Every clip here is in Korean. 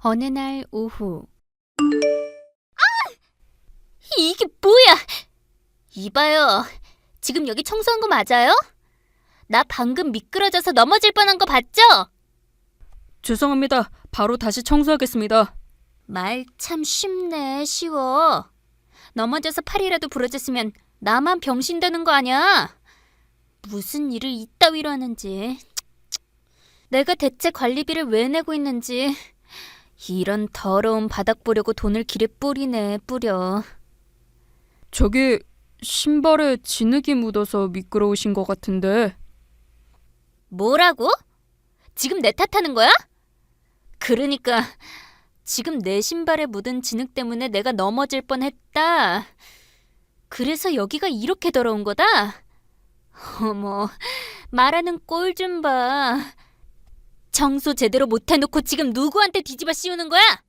어느 날 오후. 이게 뭐야? 이봐요. 지금 여기 청소한 거 맞아요? 나 방금 미끄러져서 넘어질 뻔한 거 봤죠? 죄송합니다. 바로 다시 청소하겠습니다. 말 참 쉽네, 쉬워. 넘어져서 팔이라도 부러졌으면 나만 병신 되는 거 아니야? 무슨 일을 이따위로 하는지. 내가 대체 관리비를 왜 내고 있는지. 이런 더러운 바닥 보려고 돈을 길에 뿌리네, 뿌려. 저기 신발에 진흙이 묻어서 미끄러우신 것 같은데. 뭐라고? 지금 내 탓하는 거야? 그러니까 지금 내 신발에 묻은 진흙 때문에 내가 넘어질 뻔했다. 그래서 여기가 이렇게 더러운 거다? 어머, 말하는 꼴 좀 봐. 청소 제대로 못 해놓고 지금 누구한테 뒤집어 씌우는 거야?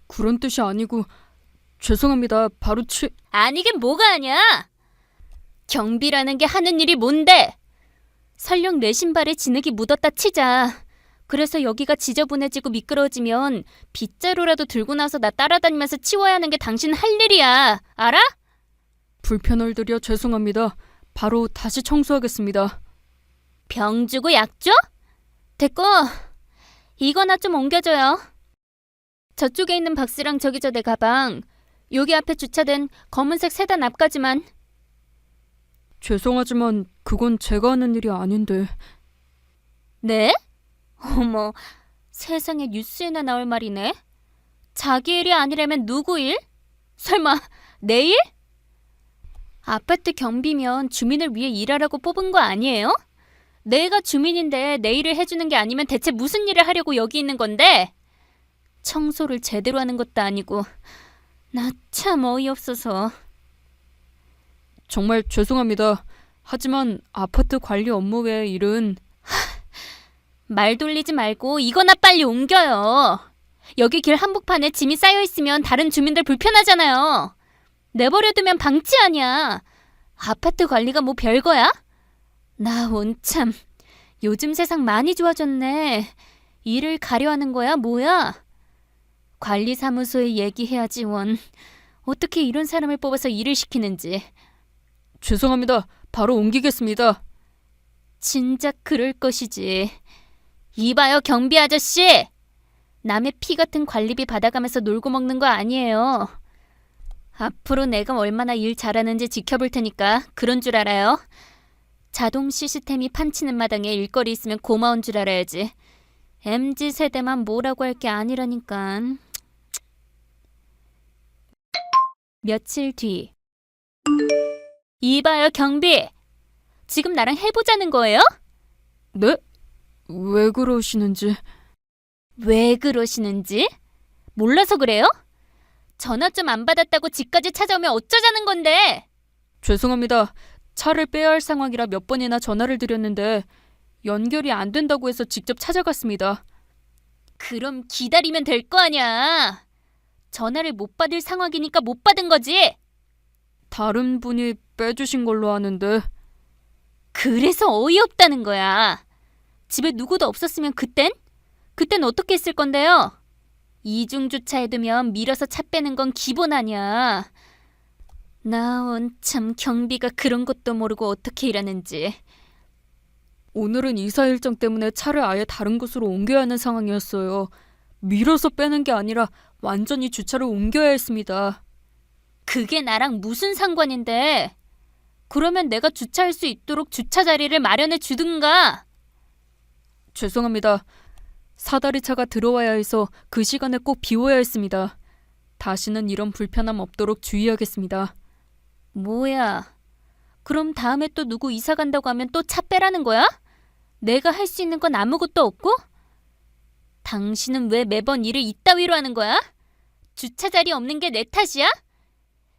그런 뜻이 아니고 죄송합니다. 바로 아니긴 뭐가 아니야. 경비라는 게 하는 일이 뭔데? 설령 내 신발에 진흙이 묻었다 치자. 그래서 여기가 지저분해지고 미끄러워지면 빗자루라도 들고 나서 나 따라다니면서 치워야 하는 게 당신 할 일이야. 알아? 불편을 드려 죄송합니다. 바로 다시 청소하겠습니다. 병 주고 약 줘? 됐고, 이거나 좀 옮겨줘요. 저쪽에 있는 박스랑 저기 저 내 가방, 여기 앞에 주차된 검은색 세단 앞까지만. 죄송하지만 그건 제가 하는 일이 아닌데. 네? 어머, 세상에 뉴스에나 나올 말이네. 자기 일이 아니라면 누구 일? 설마 내 일? 아파트 경비면 주민을 위해 일하라고 뽑은 거 아니에요? 내가 주민인데 내 일을 해주는 게 아니면 대체 무슨 일을 하려고 여기 있는 건데? 청소를 제대로 하는 것도 아니고. 나 참 어이없어서. 정말 죄송합니다. 하지만 아파트 관리 업무 외의 일은 말 돌리지 말고 이거나 빨리 옮겨요. 여기 길 한복판에 짐이 쌓여있으면 다른 주민들 불편하잖아요. 내버려두면 방치 아니야. 아파트 관리가 뭐 별거야? 나 원참 요즘 세상 많이 좋아졌네. 일을 가려하는 거야 뭐야? 관리사무소에 얘기해야지 원. 어떻게 이런 사람을 뽑아서 일을 시키는지. 죄송합니다. 바로 옮기겠습니다. 진작 그럴 것이지. 이봐요 경비 아저씨. 남의 피 같은 관리비 받아가면서 놀고 먹는 거 아니에요. 앞으로 내가 얼마나 일 잘하는지 지켜볼 테니까 그런 줄 알아요. 자동 시스템이 판치는 마당에 일거리 있으면 고마운 줄 알아야지. MZ세대만 뭐라고 할 게 아니라니까. 며칠 뒤. 이봐요 경비. 지금 나랑 해보자는 거예요? 네? 왜 그러시는지. 왜 그러시는지? 몰라서 그래요? 전화 좀 안 받았다고 집까지 찾아오면 어쩌자는 건데? 죄송합니다. 차를 빼야 할 상황이라 몇 번이나 전화를 드렸는데 연결이 안 된다고 해서 직접 찾아갔습니다. 그럼 기다리면 될 거 아니야. 전화를 못 받을 상황이니까 못 받은 거지. 다른 분이 빼주신 걸로 아는데. 그래서 어이없다는 거야. 집에 누구도 없었으면 그땐 어떻게 했을 건데요? 이중주차해두면 밀어서 차 빼는 건 기본 아니야. 나 원참 경비가 그런 것도 모르고 어떻게 일하는지. 오늘은 이사 일정 때문에 차를 아예 다른 곳으로 옮겨야 하는 상황이었어요. 밀어서 빼는 게 아니라 완전히 주차를 옮겨야 했습니다. 그게 나랑 무슨 상관인데? 그러면 내가 주차할 수 있도록 주차 자리를 마련해 주든가. 죄송합니다. 사다리 차가 들어와야 해서 그 시간에 꼭 비워야 했습니다. 다시는 이런 불편함 없도록 주의하겠습니다. 뭐야? 그럼 다음에 또 누구 이사 간다고 하면 또 차 빼라는 거야? 내가 할 수 있는 건 아무것도 없고? 당신은 왜 매번 일을 이따위로 하는 거야? 주차 자리 없는 게 내 탓이야?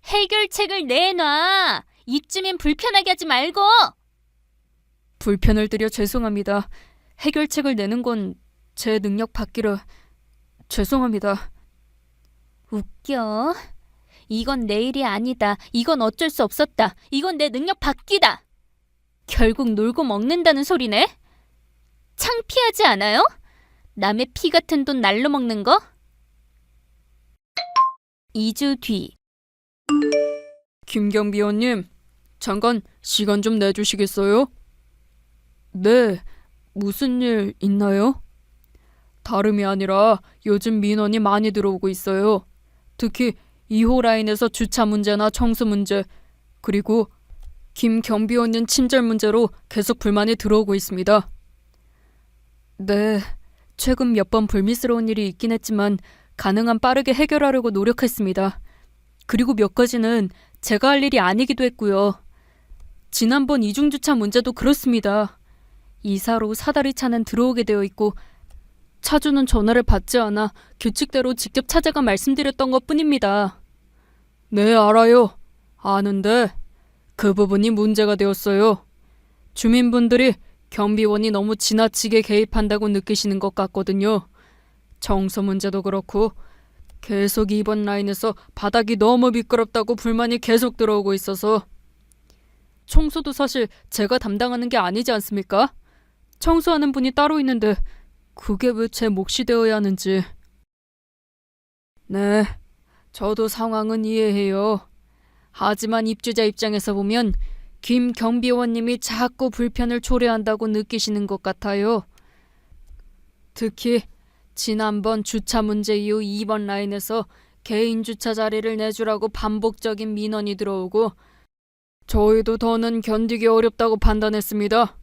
해결책을 내놔. 이쯤엔 불편하게 하지 말고. 불편을 드려 죄송합니다. 해결책을 내는 건 제 능력 밖이라 죄송합니다. 웃겨. 이건 내 일이 아니다. 이건 어쩔 수 없었다. 이건 내 능력 밖이다. 결국 놀고 먹는다는 소리네? 창피하지 않아요? 남의 피 같은 돈 날로 먹는 거? 2주 뒤. 김경비 의원님, 잠깐 시간 좀 내주시겠어요? 네, 무슨 일 있나요? 다름이 아니라 요즘 민원이 많이 들어오고 있어요. 특히 2호 라인에서 주차 문제나 청소 문제, 그리고 김 경비원님 친절 문제로 계속 불만이 들어오고 있습니다. 네, 최근 몇 번 불미스러운 일이 있긴 했지만 가능한 빠르게 해결하려고 노력했습니다. 그리고 몇 가지는 제가 할 일이 아니기도 했고요. 지난번 이중주차 문제도 그렇습니다. 이사로 사다리 차는 들어오게 되어 있고 차주는 전화를 받지 않아 규칙대로 직접 찾아가 말씀드렸던 것뿐입니다. 네, 알아요. 아는데 그 부분이 문제가 되었어요. 주민분들이 경비원이 너무 지나치게 개입한다고 느끼시는 것 같거든요. 청소 문제도 그렇고 계속 2번 라인에서 바닥이 너무 미끄럽다고 불만이 계속 들어오고 있어서 청소도 사실 제가 담당하는 게 아니지 않습니까? 청소하는 분이 따로 있는데 그게 왜 제 몫이 되어야 하는지. 네, 저도 상황은 이해해요. 하지만 입주자 입장에서 보면 김 경비원님이 자꾸 불편을 초래한다고 느끼시는 것 같아요. 특히 지난번 주차 문제 이후 2번 라인에서 개인 주차 자리를 내주라고 반복적인 민원이 들어오고 저희도 더는 견디기 어렵다고 판단했습니다.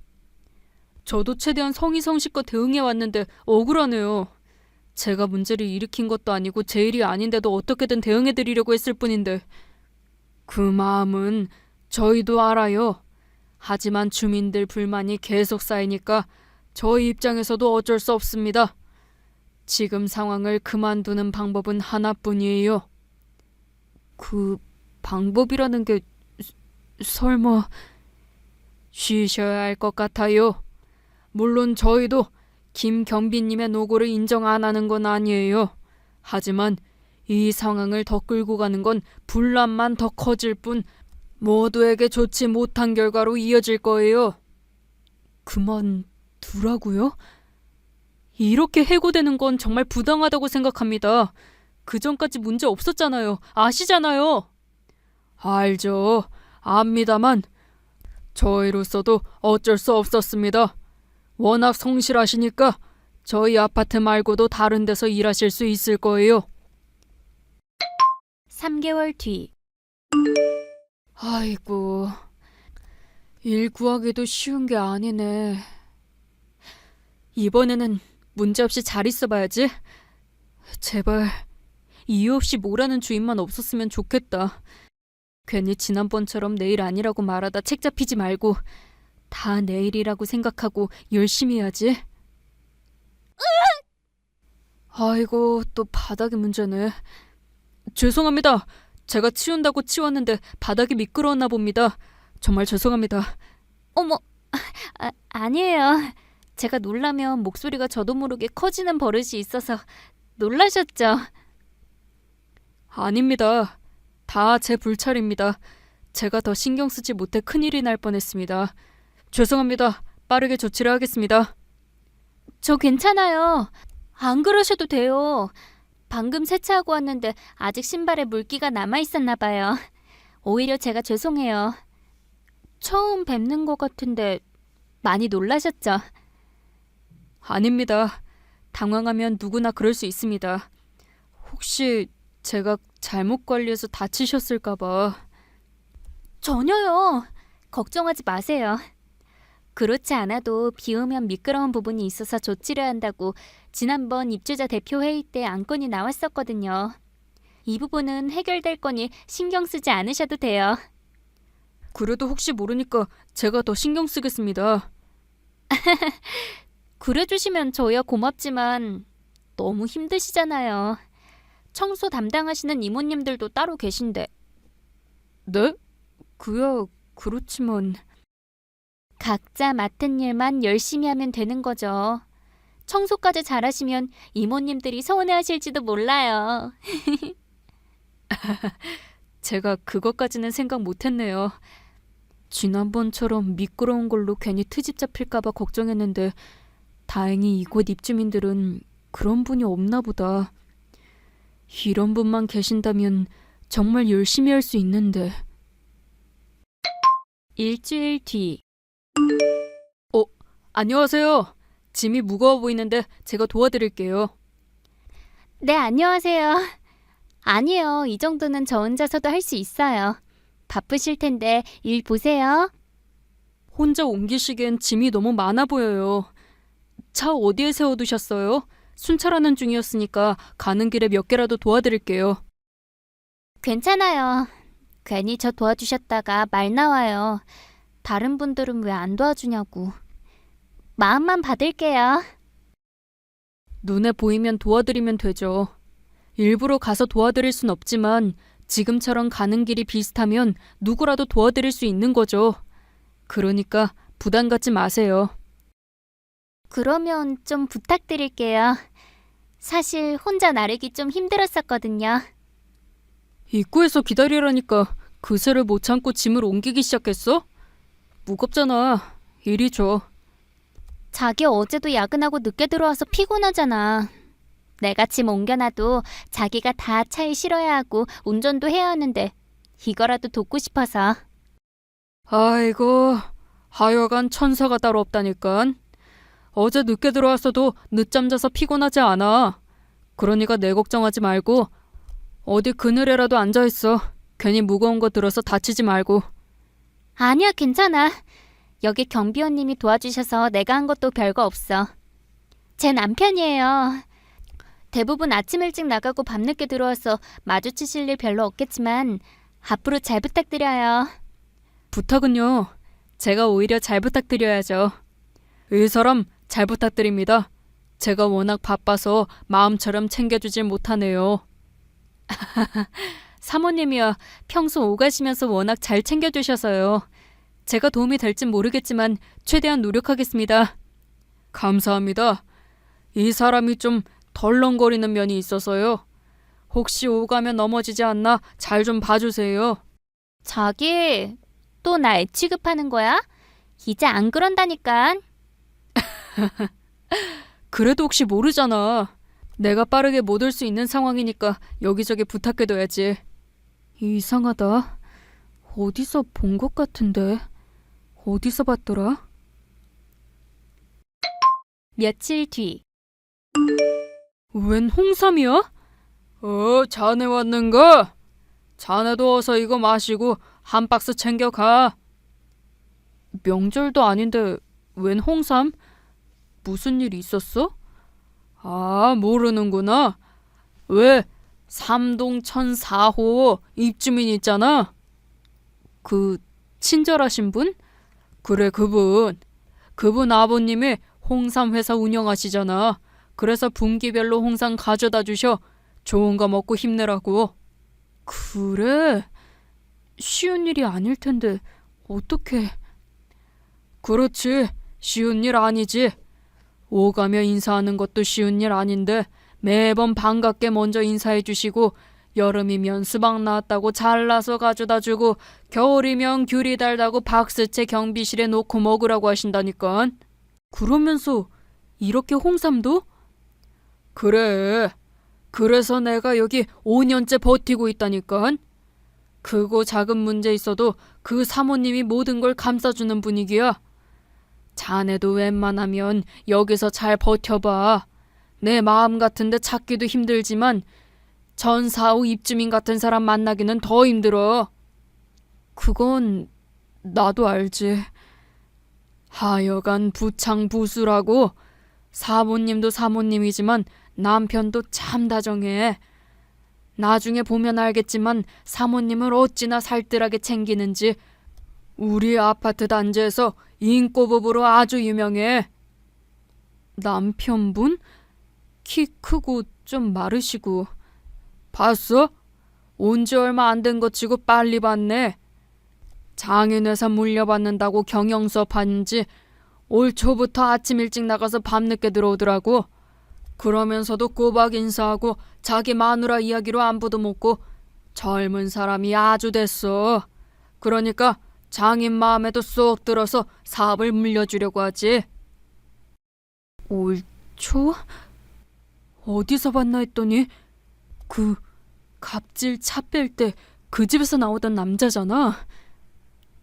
저도 최대한 성의성실껏 대응해왔는데 억울하네요. 제가 문제를 일으킨 것도 아니고 제 일이 아닌데도 어떻게든 대응해드리려고 했을 뿐인데 그 마음은 저희도 알아요. 하지만 주민들 불만이 계속 쌓이니까 저희 입장에서도 어쩔 수 없습니다. 지금 상황을 그만두는 방법은 하나뿐이에요. 그 방법이라는 게 설마 쉬셔야 할 것 같아요. 물론 저희도 김 경비님의 노고를 인정 안 하는 건 아니에요. 하지만 이 상황을 더 끌고 가는 건 분란만 더 커질 뿐 모두에게 좋지 못한 결과로 이어질 거예요. 그만두라고요? 이렇게 해고되는 건 정말 부당하다고 생각합니다. 그 전까지 문제 없었잖아요. 아시잖아요. 알죠. 압니다만 저희로서도 어쩔 수 없었습니다. 워낙 성실하시니까 저희 아파트 말고도 다른 데서 일하실 수 있을 거예요. 3개월 뒤. 아이고, 일 구하기도 쉬운 게 아니네. 이번에는 문제없이 잘 있어봐야지. 제발 이유 없이 뭐라는 주인만 없었으면 좋겠다. 괜히 지난번처럼 내일 아니라고 말하다 책 잡히지 말고 다 내일이라고 생각하고 열심히 해야지. 아이고, 또 바닥이 문제네. 죄송합니다. 제가 치운다고 치웠는데 바닥이 미끄러웠나 봅니다. 정말 죄송합니다. 어머, 아니에요. 제가 놀라면 목소리가 저도 모르게 커지는 버릇이 있어서 놀라셨죠? 아닙니다. 다 제 불찰입니다. 제가 더 신경 쓰지 못해 큰일이 날 뻔했습니다. 죄송합니다. 빠르게 조치를 하겠습니다. 저 괜찮아요. 안 그러셔도 돼요. 방금 세차하고 왔는데 아직 신발에 물기가 남아있었나 봐요. 오히려 제가 죄송해요. 처음 뵙는 것 같은데 많이 놀라셨죠? 아닙니다. 당황하면 누구나 그럴 수 있습니다. 혹시 제가 잘못 관리해서 다치셨을까 봐. 전혀요. 걱정하지 마세요. 그렇지 않아도 비 오면 미끄러운 부분이 있어서 조치를 한다고 지난번 입주자 대표 회의 때 안건이 나왔었거든요. 이 부분은 해결될 거니 신경 쓰지 않으셔도 돼요. 그래도 혹시 모르니까 제가 더 신경 쓰겠습니다. 그래주시면 저야 고맙지만 너무 힘드시잖아요. 청소 담당하시는 이모님들도 따로 계신데. 네? 그야 그렇지만... 각자 맡은 일만 열심히 하면 되는 거죠. 청소까지 잘하시면 이모님들이 서운해하실지도 몰라요. 제가 그것까지는 생각 못했네요. 지난번처럼 미끄러운 걸로 괜히 트집 잡힐까 봐 걱정했는데 다행히 이곳 입주민들은 그런 분이 없나 보다. 이런 분만 계신다면 정말 열심히 할 수 있는데. 일주일 뒤. 안녕하세요. 짐이 무거워 보이는데 제가 도와드릴게요. 네, 안녕하세요. 아니요, 이 정도는 저 혼자서도 할 수 있어요. 바쁘실 텐데 일 보세요. 혼자 옮기시기엔 짐이 너무 많아 보여요. 차 어디에 세워두셨어요? 순찰하는 중이었으니까 가는 길에 몇 개라도 도와드릴게요. 괜찮아요. 괜히 저 도와주셨다가 말 나와요. 다른 분들은 왜 안 도와주냐고. 마음만 받을게요. 눈에 보이면 도와드리면 되죠. 일부러 가서 도와드릴 순 없지만 지금처럼 가는 길이 비슷하면 누구라도 도와드릴 수 있는 거죠. 그러니까 부담 갖지 마세요. 그러면 좀 부탁드릴게요. 사실 혼자 나르기 좀 힘들었었거든요. 입구에서 기다리라니까 그새를 못 참고 짐을 옮기기 시작했어? 무겁잖아. 이리 줘. 자기 어제도 야근하고 늦게 들어와서 피곤하잖아. 내가 짐 옮겨놔도 자기가 다 차에 실어야 하고 운전도 해야 하는데 이거라도 돕고 싶어서. 아이고, 하여간 천사가 따로 없다니까. 어제 늦게 들어왔어도 늦잠 자서 피곤하지 않아. 그러니까 내 걱정하지 말고 어디 그늘에라도 앉아있어. 괜히 무거운 거 들어서 다치지 말고. 아니야, 괜찮아. 여기 경비원님이 도와주셔서 내가 한 것도 별거 없어. 제 남편이에요. 대부분 아침 일찍 나가고 밤늦게 들어와서 마주치실 일 별로 없겠지만 앞으로 잘 부탁드려요. 부탁은요. 제가 오히려 잘 부탁드려야죠. 이 사람 잘 부탁드립니다. 제가 워낙 바빠서 마음처럼 챙겨주질 못하네요. 사모님이야 평소 오가시면서 워낙 잘 챙겨주셔서요. 제가 도움이 될진 모르겠지만 최대한 노력하겠습니다. 감사합니다. 이 사람이 좀 덜렁거리는 면이 있어서요. 혹시 오가면 넘어지지 않나 잘 좀 봐주세요. 자기, 또 나 애 취급하는 거야? 이제 안 그런다니까. 그래도 혹시 모르잖아. 내가 빠르게 못 올 수 있는 상황이니까 여기저기 부탁해둬야지. 이상하다. 어디서 본 것 같은데. 어디서 봤더라? 며칠 뒤. 웬 홍삼이야? 자네 왔는가? 자네도 어서 이거 마시고 한 박스 챙겨가. 명절도 아닌데 웬 홍삼? 무슨 일 있었어? 아, 모르는구나. 왜 삼동천 4호 입주민 있잖아. 그 친절하신 분? 그래, 그분 아버님이 홍삼 회사 운영하시잖아. 그래서 분기별로 홍삼 가져다 주셔. 좋은 거 먹고 힘내라고. 그래? 쉬운 일이 아닐 텐데 어떡해. 그렇지. 쉬운 일 아니지. 오가며 인사하는 것도 쉬운 일 아닌데 매번 반갑게 먼저 인사해 주시고 여름이면 수박 나왔다고 잘라서 가져다 주고 겨울이면 귤이 달다고 박스채 경비실에 놓고 먹으라고 하신다니까. 그러면서 이렇게 홍삼도? 그래. 그래서 내가 여기 5년째 버티고 있다니까. 크고 작은 문제 있어도 그 사모님이 모든 걸 감싸주는 분위기야. 자네도 웬만하면 여기서 잘 버텨봐. 내 마음 같은데 찾기도 힘들지만 전 4호 입주민 같은 사람 만나기는 더 힘들어. 그건 나도 알지. 하여간 부창부수라고. 사모님도 사모님이지만 남편도 참 다정해. 나중에 보면 알겠지만 사모님을 어찌나 살뜰하게 챙기는지. 우리 아파트 단지에서 인꼬부부로 아주 유명해. 남편분? 키 크고 좀 마르시고. 봤어? 온 지 얼마 안 된 것 치고 빨리 봤네. 장인회사 물려받는다고 경영수업 하는지 올 초부터 아침 일찍 나가서 밤늦게 들어오더라고. 그러면서도 꼬박 인사하고 자기 마누라 이야기로 안부도 묻고. 젊은 사람이 아주 됐어. 그러니까 장인 마음에도 쏙 들어서 사업을 물려주려고 하지. 올초? 어디서 봤나 했더니 그 갑질 차 뺄 때 그 집에서 나오던 남자잖아.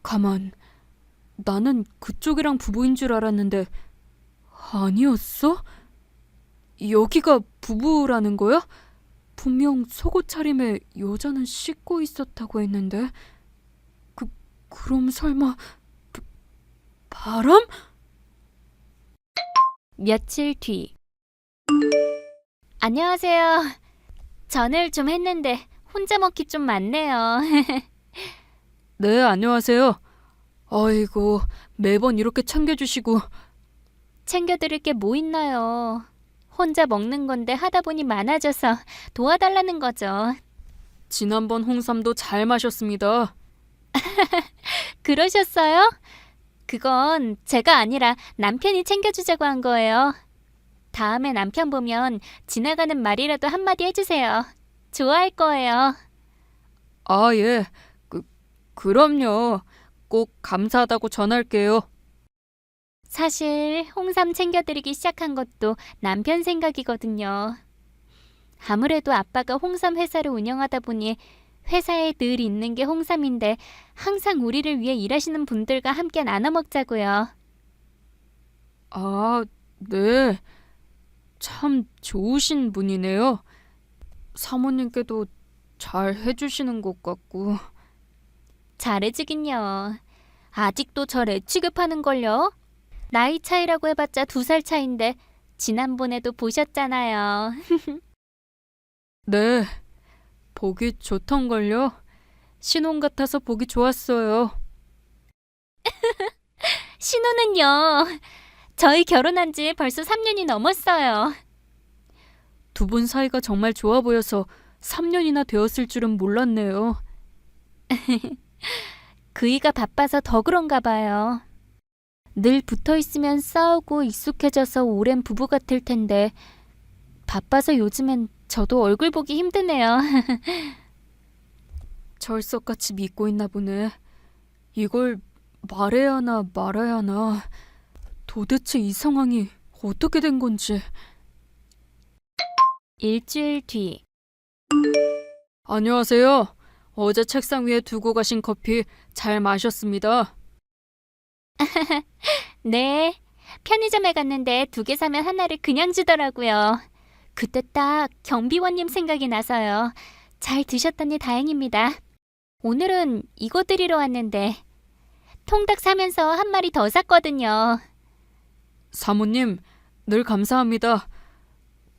가만, 나는 그쪽이랑 부부인 줄 알았는데 아니었어? 여기가 부부라는 거야? 분명 속옷 차림에 여자는 씻고 있었다고 했는데 그럼 설마 바람? 며칠 뒤. 안녕하세요. 전을 좀 했는데 혼자 먹기 좀 많네요. 네, 안녕하세요. 아이고, 매번 이렇게 챙겨주시고. 챙겨드릴 게 뭐 있나요? 혼자 먹는 건데 하다 보니 많아져서 도와달라는 거죠. 지난번 홍삼도 잘 마셨습니다. 그러셨어요? 그건 제가 아니라 남편이 챙겨주자고 한 거예요. 다음에 남편 보면 지나가는 말이라도 한마디 해주세요. 좋아할 거예요. 아, 예. 그럼요. 꼭 감사하다고 전할게요. 사실 홍삼 챙겨드리기 시작한 것도 남편 생각이거든요. 아무래도 아빠가 홍삼 회사를 운영하다 보니 회사에 늘 있는 게 홍삼인데 항상 우리를 위해 일하시는 분들과 함께 나눠 먹자고요. 아, 네. 참 좋으신 분이네요. 사모님께도 잘 해주시는 것 같고. 잘해주긴요. 아직도 절 애취급하는걸요. 나이 차이라고 해봤자 2살 차인데 지난번에도 보셨잖아요. 네, 보기 좋던걸요. 신혼 같아서 보기 좋았어요. 신혼은요. 저희 결혼한 지 벌써 3년이 넘었어요. 두 분 사이가 정말 좋아 보여서 3년이나 되었을 줄은 몰랐네요. 그이가 바빠서 더 그런가 봐요. 늘 붙어 있으면 싸우고 익숙해져서 오랜 부부 같을 텐데 바빠서 요즘엔 저도 얼굴 보기 힘드네요. 철석같이 믿고 있나 보네. 이걸 말해야 하나 말아야 하나. 도대체 이 상황이 어떻게 된 건지. 일주일 뒤. 안녕하세요. 어제 책상 위에 두고 가신 커피 잘 마셨습니다. 네. 편의점에 갔는데 2개 사면 하나를 그냥 주더라고요. 그때 딱 경비원님 생각이 나서요. 잘 드셨다니 다행입니다. 오늘은 이거 드리러 왔는데 통닭 사면서 한 마리 더 샀거든요. 사모님, 늘 감사합니다.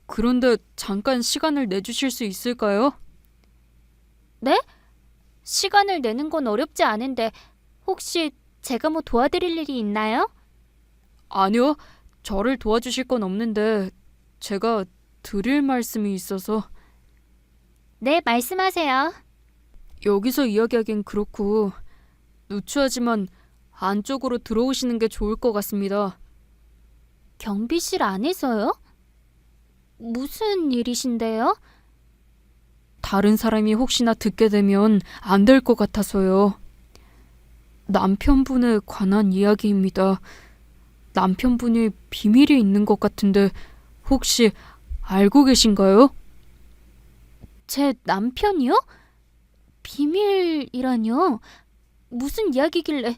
그런데 잠깐 시간을 내주실 수 있을까요? 네? 시간을 내는 건 어렵지 않은데 혹시 제가 뭐 도와드릴 일이 있나요? 아니요, 저를 도와주실 건 없는데 제가 드릴 말씀이 있어서. 네, 말씀하세요. 여기서 이야기하긴 그렇고 누추하지만 안쪽으로 들어오시는 게 좋을 것 같습니다. 경비실 안에서요? 무슨 일이신데요? 다른 사람이 혹시나 듣게 되면 안 될 것 같아서요. 남편분에 관한 이야기입니다. 남편분이 비밀이 있는 것 같은데 혹시 알고 계신가요? 제 남편이요? 비밀이라뇨? 무슨 이야기길래?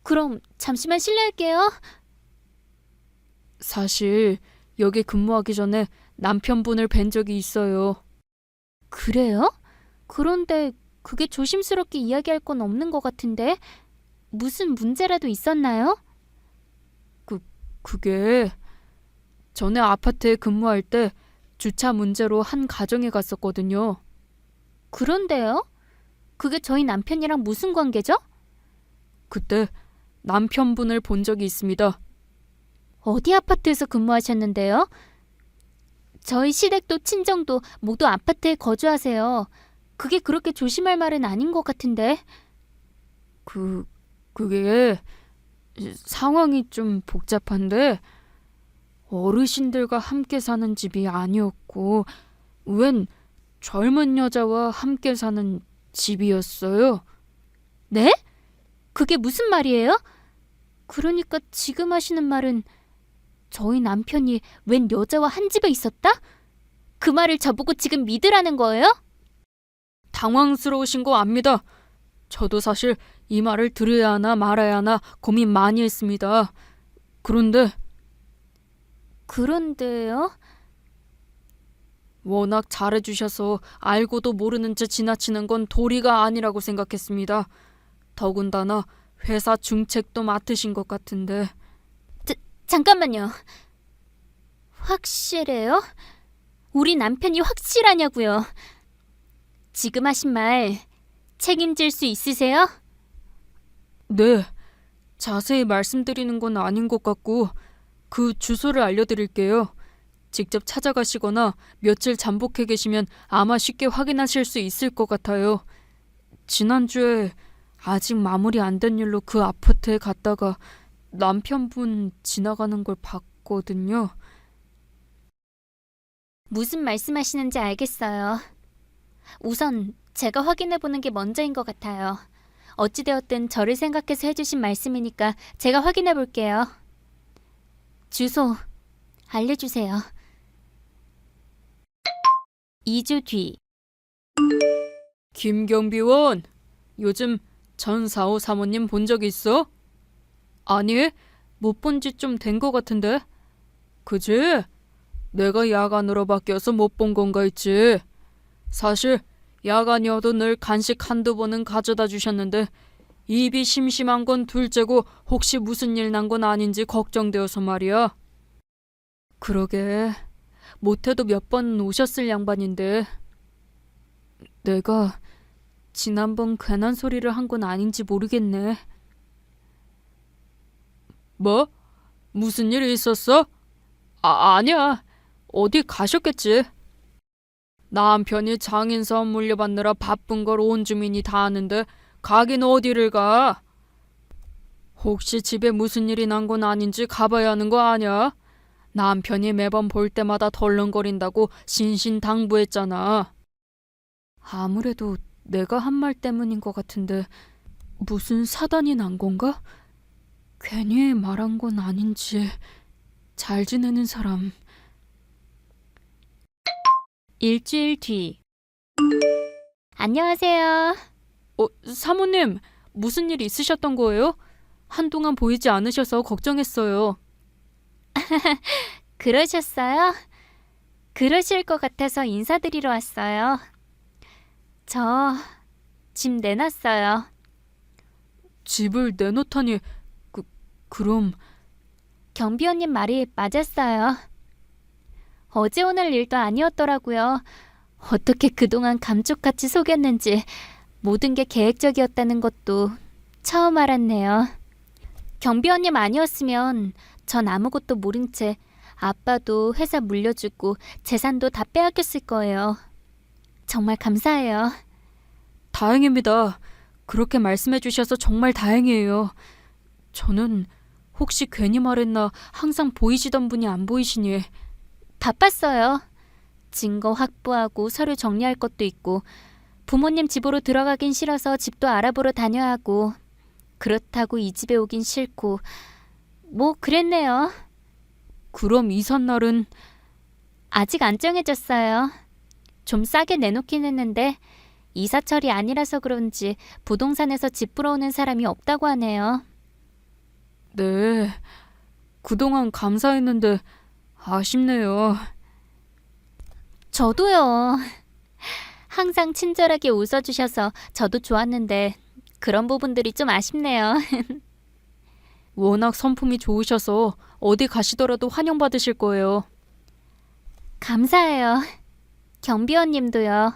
그럼 잠시만 실례할게요. 사실 여기 근무하기 전에 남편분을 뵌 적이 있어요. 그래요? 그런데 그게 조심스럽게 이야기할 건 없는 것 같은데 무슨 문제라도 있었나요? 그게 전에 아파트에 근무할 때 주차 문제로 한 가정에 갔었거든요. 그런데요? 그게 저희 남편이랑 무슨 관계죠? 그때 남편분을 본 적이 있습니다. 어디 아파트에서 근무하셨는데요? 저희 시댁도 친정도 모두 아파트에 거주하세요. 그게 그렇게 조심할 말은 아닌 것 같은데. 그게 상황이 좀 복잡한데 어르신들과 함께 사는 집이 아니었고 웬 젊은 여자와 함께 사는 집이었어요. 네? 그게 무슨 말이에요? 그러니까 지금 하시는 말은 저희 남편이 웬 여자와 한 집에 있었다? 그 말을 저보고 지금 믿으라는 거예요? 당황스러우신 거 압니다. 저도 사실 이 말을 들어야 하나 말아야 하나 고민 많이 했습니다. 그런데 그런데요? 워낙 잘해주셔서 알고도 모르는 채 지나치는 건 도리가 아니라고 생각했습니다. 더군다나 회사 중책도 맡으신 것 같은데. 잠깐만요. 확실해요? 우리 남편이 확실하냐고요? 지금 하신 말 책임질 수 있으세요? 네, 자세히 말씀드리는 건 아닌 것 같고 그 주소를 알려드릴게요. 직접 찾아가시거나 며칠 잠복해 계시면 아마 쉽게 확인하실 수 있을 것 같아요. 지난주에 아직 마무리 안 된 일로 그 아파트에 갔다가 남편분 지나가는 걸 봤거든요. 무슨 말씀하시는지 알겠어요. 우선 제가 확인해보는 게 먼저인 것 같아요. 어찌되었든 저를 생각해서 해주신 말씀이니까 제가 확인해볼게요. 주소 알려주세요. 2주 뒤. 김경비원, 요즘 전 4호 사모님 본 적 있어? 아니, 못 본 지 좀 된 것 같은데. 그지? 내가 야간으로 바뀌어서 못 본 건가 했지. 사실 야간이어도 늘 간식 한두 번은 가져다 주셨는데 입이 심심한 건 둘째고 혹시 무슨 일 난 건 아닌지 걱정되어서 말이야. 그러게, 못해도 몇 번 오셨을 양반인데 내가 지난번 괜한 소리를 한 건 아닌지 모르겠네. 뭐? 무슨 일이 있었어? 아니야. 어디 가셨겠지. 남편이 장인사업 물려받느라 바쁜 걸 온 주민이 다 아는데 가긴 어디를 가? 혹시 집에 무슨 일이 난 건 아닌지 가봐야 하는 거 아니야? 남편이 매번 볼 때마다 덜렁거린다고 신신당부했잖아. 아무래도 내가 한 말 때문인 것 같은데 무슨 사단이 난 건가? 괜히 말한 건 아닌지. 잘 지내는 사람. 일주일 뒤. 안녕하세요. 사모님, 무슨 일 있으셨던 거예요? 한동안 보이지 않으셔서 걱정했어요. 그러셨어요? 그러실 것 같아서 인사드리러 왔어요. 저 집 내놨어요. 집을 내놓다니, 그럼 경비원님 말이 맞았어요. 어제 오늘 일도 아니었더라고요. 어떻게 그동안 감쪽같이 속였는지 모든 게 계획적이었다는 것도 처음 알았네요. 경비원님 아니었으면 전 아무것도 모른 채 아빠도 회사 물려주고 재산도 다 빼앗겼을 거예요. 정말 감사해요. 다행입니다. 그렇게 말씀해 주셔서 정말 다행이에요. 저는 혹시 괜히 말했나 항상 보이시던 분이 안 보이시니. 바빴어요. 증거 확보하고 서류 정리할 것도 있고 부모님 집으로 들어가긴 싫어서 집도 알아보러 다녀야 하고 그렇다고 이 집에 오긴 싫고 뭐 그랬네요. 그럼 이삿날은? 아직 안 정해졌어요. 좀 싸게 내놓긴 했는데 이사철이 아니라서 그런지 부동산에서 집 보러 오는 사람이 없다고 하네요. 네, 그동안 감사했는데 아쉽네요. 저도요. 항상 친절하게 웃어주셔서 저도 좋았는데 그런 부분들이 좀 아쉽네요. 워낙 성품이 좋으셔서 어디 가시더라도 환영받으실 거예요. 감사해요. 경비원님도요.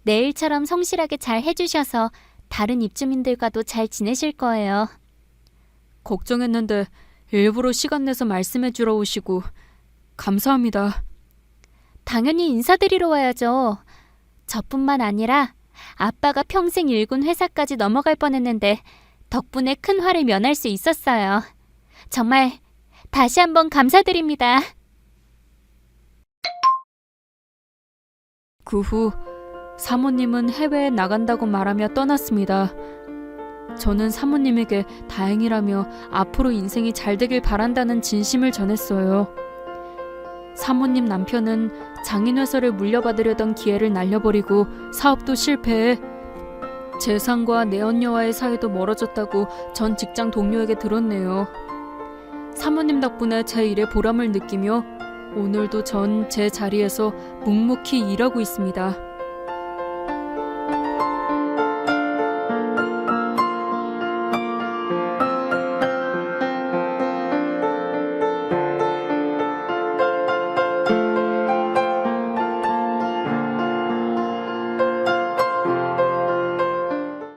내일처럼 성실하게 잘 해주셔서 다른 입주민들과도 잘 지내실 거예요. 걱정했는데 일부러 시간 내서 말씀해 주러 오시고 감사합니다. 당연히 인사드리러 와야죠. 저뿐만 아니라 아빠가 평생 일군 회사까지 넘어갈 뻔했는데 덕분에 큰 화를 면할 수 있었어요. 정말 다시 한번 감사드립니다. 그 후 사모님은 해외에 나간다고 말하며 떠났습니다. 저는 사모님에게 다행이라며 앞으로 인생이 잘 되길 바란다는 진심을 전했어요. 사모님 남편은 장인회사를 물려받으려던 기회를 날려버리고 사업도 실패해 재산과 내언녀와의 사이도 멀어졌다고 전 직장 동료에게 들었네요. 사모님 덕분에 제 일에 보람을 느끼며 오늘도 전 제 자리에서 묵묵히 일하고 있습니다.